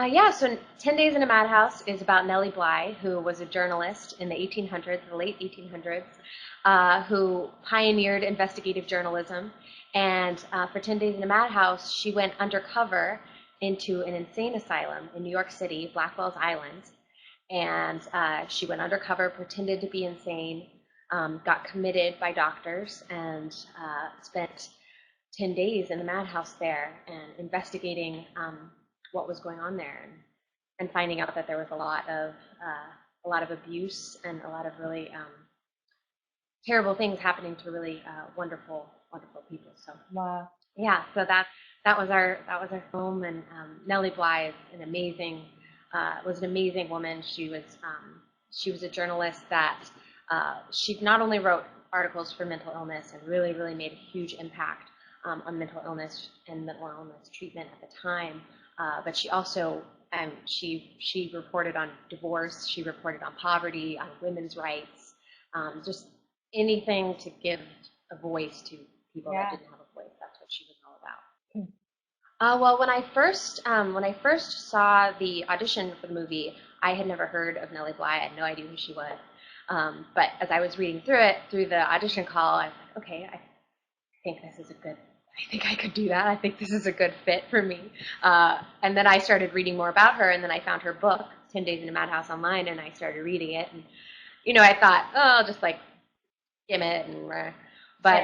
Yeah, so 10 Days in a Madhouse is about Nellie Bly, who was a journalist in the 1800s, the late 1800s, who pioneered investigative journalism. And for 10 Days in a Madhouse, she went undercover into an insane asylum in New York City, Blackwell's Island. And she went undercover, pretended to be insane, got committed by doctors, and spent 10 days in the madhouse there and investigating what was going on there and finding out that there was a lot of abuse and a lot of really terrible things happening to really wonderful people. So Wow. yeah, so that was our film, and Nellie Bly is an amazing was an amazing woman. She was a journalist that she not only wrote articles for mental illness and really made a huge impact on mental illness and mental illness treatment at the time, but she also she reported on divorce, she reported on poverty, on women's rights, just anything to give a voice to people that didn't have a voice. That's what she was all about. Well, when I first saw the audition for the movie, I had never heard of Nellie Bly. I had no idea who she was. But as I was reading through the audition call, I was like, okay, I think this is a good. I think I could do that. I think this is a good fit for me. And then I started reading more about her, and then I found her book, 10 Days in a Madhouse, online, and I started reading it. And I thought, oh, I'll just like skim it, but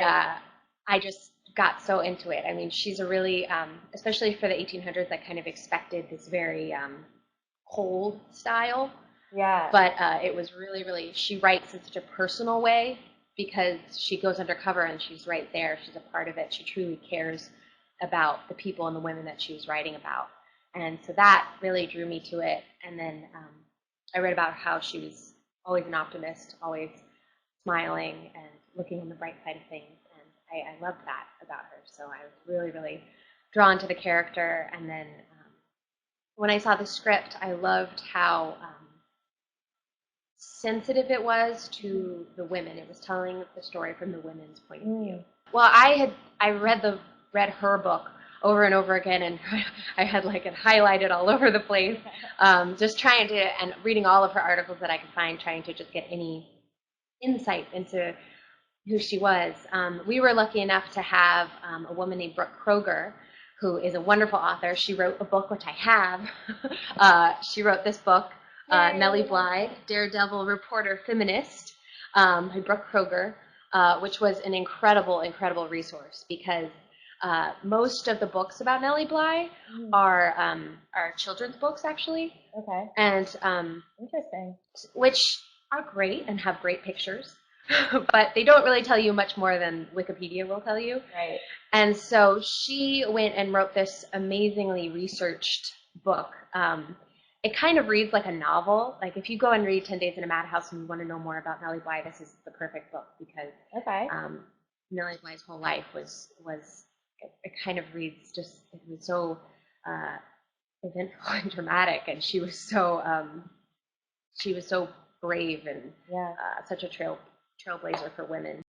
I just got so into it. I mean, she's a really, especially for the 1800s, I kind of expected this very cold style. Yeah. But it was really, she writes in such a personal way because she goes undercover and she's right there. She's a part of it. She truly cares about the people and the women that she was writing about. And so that really drew me to it. And then I read about how she was always an optimist, always smiling and looking on the bright side of things. And I loved that about her. So I was really drawn to the character. And then when I saw the script, I loved how sensitive it was to the women. It was telling the story from the women's point of view. Well, I read her book over and over again, and I had like it highlighted all over the place, just trying to, and reading all of her articles that I could find, trying to just get any insight into who she was. We were lucky enough to have a woman named Brooke Kroger, who is a wonderful author. She wrote a book, which I have. She wrote this book, Nellie Bly, Daredevil Reporter Feminist, by Brooke Kroger, which was an incredible resource because most of the books about Nellie Bly are children's books, actually. Okay. And interesting. Which are great and have great pictures, but they don't really tell you much more than Wikipedia will tell you. Right. And so she went and wrote this amazingly researched book. It kind of reads like a novel. Like if you go and read 10 Days in a Madhouse and you want to know more about Nellie Bly, this is the perfect book because Nellie Bly's whole life was it kind of reads just, it was so eventful and dramatic, and she was so brave and such a trailblazer for women.